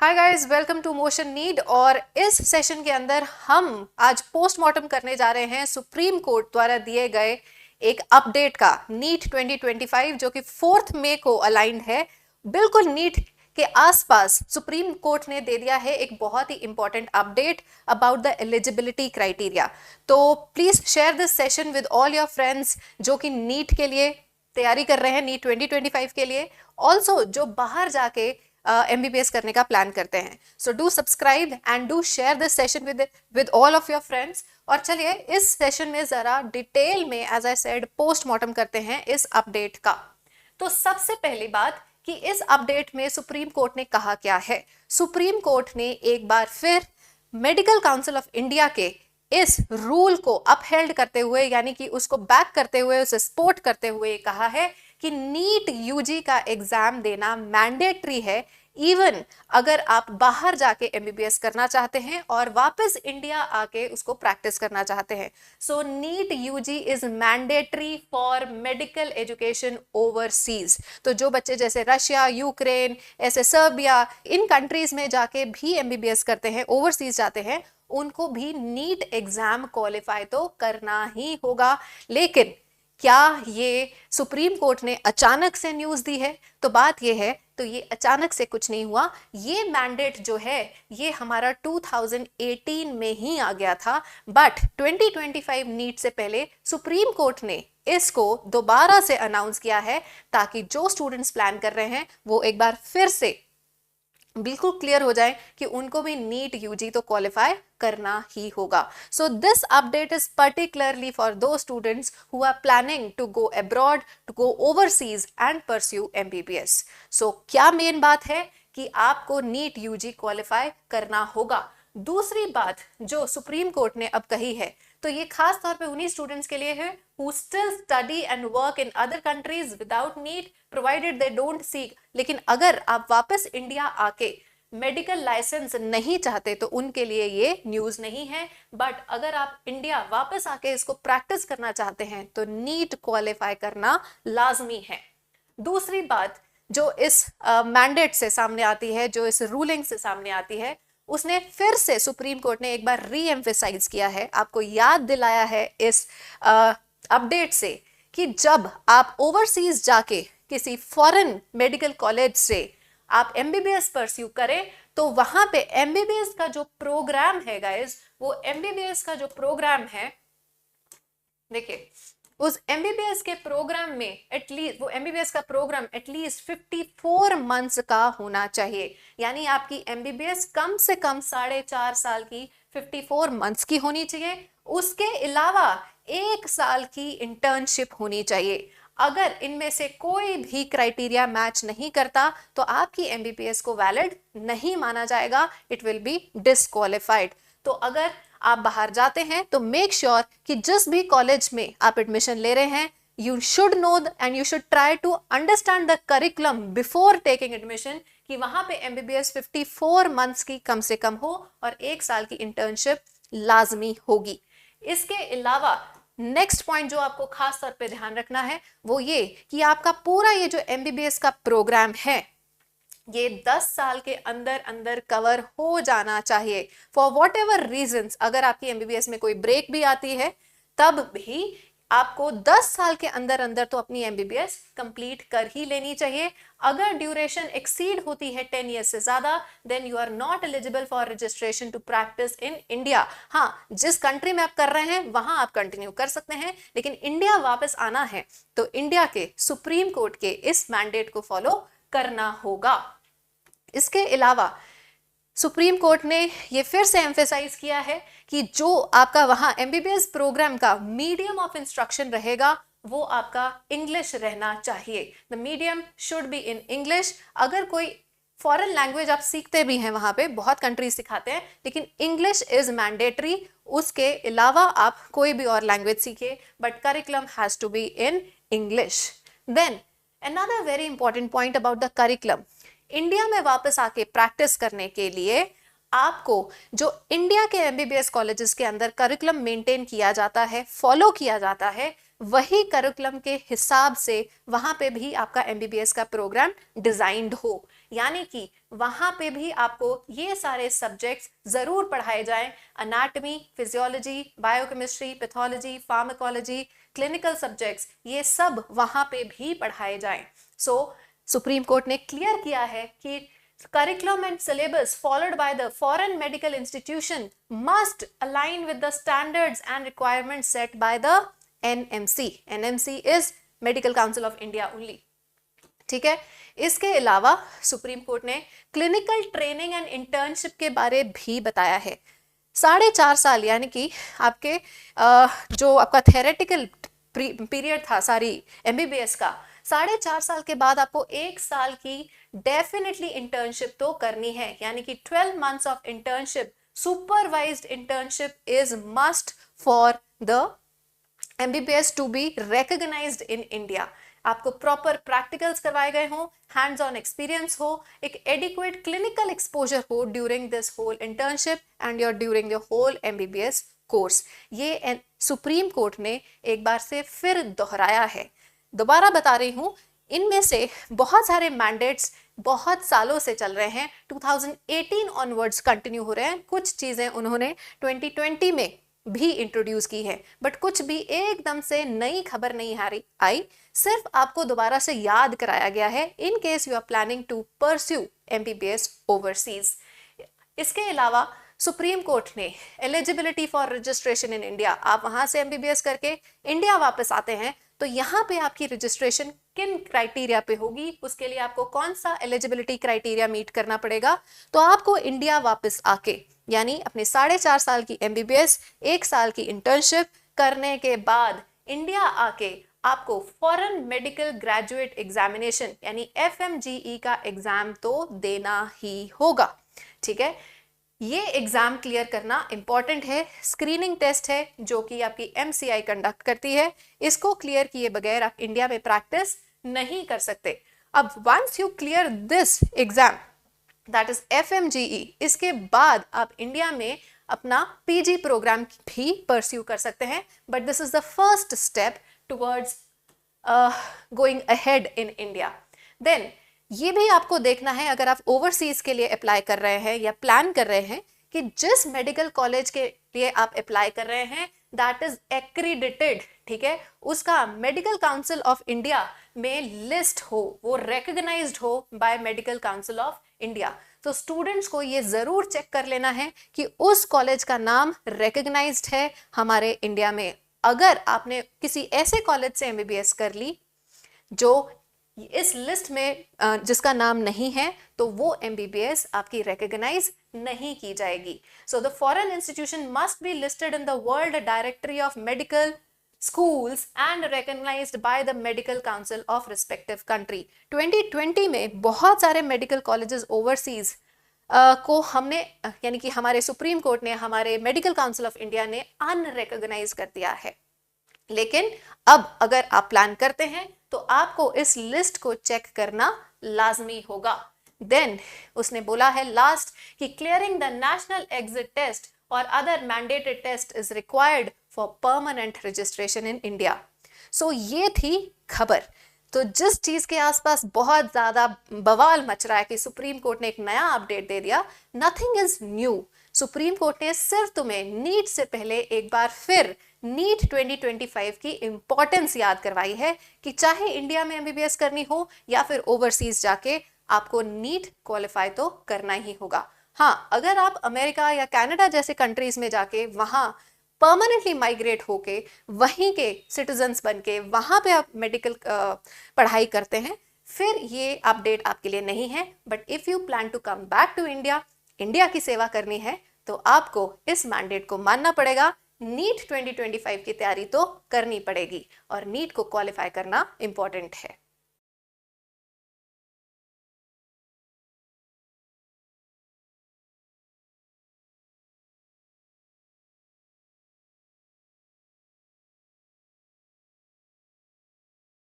Hi guys, welcome to Motion NEET. और इस session के अंदर हम आज पोस्टमार्टम करने जा रहे हैं सुप्रीम कोर्ट द्वारा दिए गए एक अपडेट का, नीट 2025, जो कि 4 मई को अलाइंड है। बिल्कुल नीट के आसपास सुप्रीम कोर्ट ने दे दिया है एक बहुत ही important update about the eligibility criteria. तो please share this session with all your friends जो कि नीट के लिए तैयारी कर रहे हैं, नीट 2025 के लिए, ऑल्सो जो बाहर जाके MBBS करने का प्लान करते हैं। So do subscribe and do share this session with all of your friends. और चलिए इस सेशन में जरा डिटेल में, एज आई सेड, पोस्टमार्टम करते हैं इस अपडेट का। तो सबसे पहली बात कि इस अपडेट में सुप्रीम कोर्ट ने कहा क्या है। सुप्रीम कोर्ट ने एक बार फिर मेडिकल काउंसिल ऑफ इंडिया के इस रूल को अपहेल्ड करते हुए, यानी कि उसको बैक करते हुए, उसे सपोर्ट करते हुए कहा है कि नीट यूजी का एग्जाम देना मैंडेटरी है, इवन अगर आप बाहर जाके MBBS करना चाहते हैं और वापस इंडिया आके उसको प्रैक्टिस करना चाहते हैं। So NEET UG is mandatory for medical education overseas. तो जो बच्चे जैसे रशिया, यूक्रेन, ऐसे सर्बिया, इन कंट्रीज में जाके भी MBBS करते हैं, ओवरसीज जाते हैं, उनको भी नीट एग्जाम क्वालिफाई तो करना ही होगा। लेकिन क्या ये सुप्रीम कोर्ट ने अचानक से न्यूज दी है? तो बात ये है, तो ये अचानक से कुछ नहीं हुआ। ये मैंडेट जो है ये हमारा 2018 में ही आ गया था, बट 2025 नीट से पहले सुप्रीम कोर्ट ने इसको दोबारा से अनाउंस किया है ताकि जो स्टूडेंट्स प्लान कर रहे हैं वो एक बार फिर से बिल्कुल क्लियर हो जाए कि उनको भी नीट यूजी तो क्वालिफाई करना ही होगा। So this update is particularly for those students who are planning to go abroad, to go overseas and pursue MBBS। So क्या मेन बात है कि आपको नीट यूजी क्वालिफाई करना होगा। दूसरी बात जो सुप्रीम कोर्ट ने अब कही है, तो ये खास तौर पे उन्हीं स्टूडेंट्स के लिए है who still study and work in other countries without need provided they don't seek। लेकिन अगर आप वापस इंडिया आके मेडिकल लाइसेंस नहीं चाहते तो उनके लिए ये न्यूज नहीं है, बट अगर आप इंडिया वापस आके इसको प्रैक्टिस करना चाहते हैं तो नीट क्वालिफाई करना लाजमी है। दूसरी बात जो इस मैंडेट से सामने आती है, जो इस रूलिंग से सामने आती है, उसने फिर से सुप्रीम कोर्ट ने एक बार री एम्फेसाइज किया है, आपको याद दिलाया है इस अपडेट से कि जब आप ओवरसीज जाके किसी फॉरेन मेडिकल कॉलेज से आप MBBS परस्यू करें तो वहां पे MBBS का जो प्रोग्राम है गाइस, वो MBBS का जो प्रोग्राम है, देखिए उस MBBS के प्रोग्राम में एटलीस्ट, वो MBBS का प्रोग्राम एटलीस्ट 54 मंथ्स का होना चाहिए। यानी आपकी MBBS कम से कम 4.5 साल की, 54 मंथ्स की होनी चाहिए। उसके अलावा 1 साल की इंटर्नशिप होनी चाहिए। अगर इनमें से कोई भी क्राइटेरिया मैच नहीं करता तो आपकी MBBS को वैलिड नहीं माना जाएगा, इट विल बी डिस्क्वालिफाइड। तो अगर आप बाहर जाते हैं तो मेक श्योर कि जिस भी कॉलेज में आप एडमिशन ले रहे हैं, you should know and you should try to understand the curriculum before taking admission, कि वहां पे MBBS 54 मंथ्स की कम से कम हो और 1 साल की इंटर्नशिप लाजमी होगी। इसके अलावा नेक्स्ट पॉइंट जो आपको खास तौर पे ध्यान रखना है वो ये कि आपका पूरा ये जो MBBS का प्रोग्राम है ये 10 साल के अंदर अंदर कवर हो जाना चाहिए। फॉर वॉट एवर रीजन्स, अगर आपकी MBBS में कोई ब्रेक भी आती है तब भी आपको 10 साल के अंदर अंदर तो अपनी MBBS कंप्लीट कर ही लेनी चाहिए। अगर ड्यूरेशन एक्सीड होती है 10 ईयर्स से ज्यादा, then you are not eligible for registration to practice in India. हाँ, जिस कंट्री में आप कर रहे हैं वहां आप कंटिन्यू कर सकते हैं, लेकिन इंडिया वापस आना है तो इंडिया के सुप्रीम कोर्ट के इस मैंडेट को फॉलो करना होगा। इसके अलावा सुप्रीम कोर्ट ने ये फिर से एम्फेसाइज किया है कि जो आपका वहां MBBS प्रोग्राम का मीडियम ऑफ इंस्ट्रक्शन रहेगा वो आपका इंग्लिश रहना चाहिए। The medium should be in English. अगर कोई फॉरेन लैंग्वेज आप सीखते भी हैं, वहां पे बहुत कंट्रीज सिखाते हैं, लेकिन इंग्लिश इज मैंडेटरी। उसके अलावा आप कोई भी और लैंग्वेज सीखिए, but curriculum has to be in English. Then another very important point about the curriculum, India में वापस आके प्रैक्टिस करने के लिए आपको जो इंडिया के MBBS कॉलेजेस के अंदर करिकुलम मेंटेन किया जाता है, फॉलो किया जाता है, वही करिकुलम के हिसाब से वहां पे भी आपका MBBS का प्रोग्राम डिजाइंड हो। यानी कि वहां पे भी आपको ये सारे सब्जेक्ट्स जरूर पढ़ाए जाएं, anatomy, physiology, biochemistry, pathology, pharmacology, clinical subjects, ये सब वहां पे भी पढ़ाए जाएं। सो सुप्रीम कोर्ट ने क्लियर किया है कि curriculum and syllabus followed by the foreign medical institution must align with the standards and requirements set by the NMC. NMC is Medical Council of India only. ठीक है। इसके अलावा सुप्रीम कोर्ट ने clinical training and internship के बारे भी बताया है। 4.5 साल यानी कि आपके जो आपका थेरेटिकल पीरियड था सारी MBBS का, 4.5 साल के बाद आपको 1 साल की डेफिनेटली इंटर्नशिप तो करनी है, यानी कि 12 months of internship, supervised internship is must for the MBBS to be recognised in India. आपको प्रॉपर प्रैक्टिकल्स करवाए गए हों, हैंड्स ऑन एक्सपीरियंस हो, एक एडिक्वेट क्लिनिकल एक्सपोजर हो during this whole internship and your during the whole MBBS course. ये Supreme Court ने एक बार से फिर दोहराया है। दोबारा बता रही हूं, इनमें से बहुत सारे मैंडेट्स बहुत सालों से चल रहे हैं, 2018 ऑनवर्ड्स कंटिन्यू हो रहे हैं। कुछ चीजें उन्होंने 2020 में भी इंट्रोड्यूस की है, बट कुछ भी एकदम से नई खबर नहीं आई, सिर्फ आपको दोबारा से याद कराया गया है in case you are planning to pursue MBBS overseas. इसके अलावा सुप्रीम कोर्ट ने eligibility for registration in India, आप वहां से MBBS करके इंडिया वापस आते हैं तो यहाँ पे आपकी रजिस्ट्रेशन किन क्राइटेरिया पे होगी, उसके लिए आपको कौन सा एलिजिबिलिटी क्राइटेरिया मीट करना पड़ेगा। तो आपको इंडिया वापस आके, यानी अपने 4.5 साल की MBBS, 1 साल की इंटर्नशिप करने के बाद इंडिया आके आपको फॉरेन मेडिकल ग्रेजुएट एग्जामिनेशन यानी FMGE का एग्जाम तो देना ही होगा। ठीक है, ये एग्जाम क्लियर करना इंपॉर्टेंट है। स्क्रीनिंग टेस्ट है जो कि आपकी MCI कंडक्ट करती है, इसको क्लियर किए बगैर आप इंडिया में प्रैक्टिस नहीं कर सकते। अब once you clear this exam that is FMGE, इसके बाद आप इंडिया में अपना PG प्रोग्राम भी परस्यू कर सकते हैं, but this is the first step towards going ahead in India. Then ये भी आपको देखना है, अगर आप ओवरसीज के लिए अप्लाई कर रहे हैं या प्लान कर रहे हैं, कि जिस मेडिकल कॉलेज के लिए आप अप्लाई कर रहे हैं दैट इज एक्रीडिटेड, ठीक है, उसका मेडिकल काउंसिल ऑफ इंडिया में लिस्ट हो, वो रिकॉग्नाइज्ड हो bye medical council of India. तो स्टूडेंट्स को ये जरूर चेक कर लेना है कि उस कॉलेज का नाम रिकॉग्नाइज्ड है हमारे इंडिया में। अगर आपने किसी ऐसे कॉलेज से MBBS कर ली जो इस लिस्ट में जिसका नाम नहीं है, तो वो MBBS आपकी रिकॉग्नाइज नहीं की जाएगी। So the foreign institution must be listed in the world directory of medical schools and recognised by the medical council of respective country. 2020 में बहुत सारे मेडिकल कॉलेजेस ओवरसीज को हमने, यानी कि हमारे सुप्रीम कोर्ट ने, हमारे मेडिकल काउंसिल ऑफ इंडिया ने अनरिकॉग्नाइज कर दिया है। लेकिन अब अगर आप प्लान करते हैं तो आपको इस लिस्ट को चेक करना लाजमी होगा। देन उसने बोला है लास्ट कि clearing the national exit test और other mandated test is required for permanent registration in India. So ये थी खबर। तो जिस चीज के आसपास बहुत ज्यादा बवाल मच रहा है कि सुप्रीम कोर्ट ने एक नया अपडेट दे दिया, nothing is new. Supreme Court ने सिर्फ तुम्हें नीट से पहले एक बार फिर नीट 2025 की इंपॉर्टेंस याद करवाई है कि चाहे इंडिया में MBBS करनी हो या फिर ओवरसीज जाके आपको नीट क्वालिफाई तो करना ही होगा। हाँ, अगर आप अमेरिका या कनाडा जैसे कंट्रीज में जाके वहां परमानेंटली माइग्रेट होके वहीं के सिटीजन्स बन के वहां पे आप मेडिकल पढ़ाई करते हैं, फिर ये अपडेट आपके लिए नहीं है। But if you plan to come back to India, India की सेवा करनी है, तो आपको इस मैंडेट को मानना पड़ेगा। नीट 2025 की तैयारी तो करनी पड़ेगी और नीट को क्वालिफाई करना इंपॉर्टेंट है।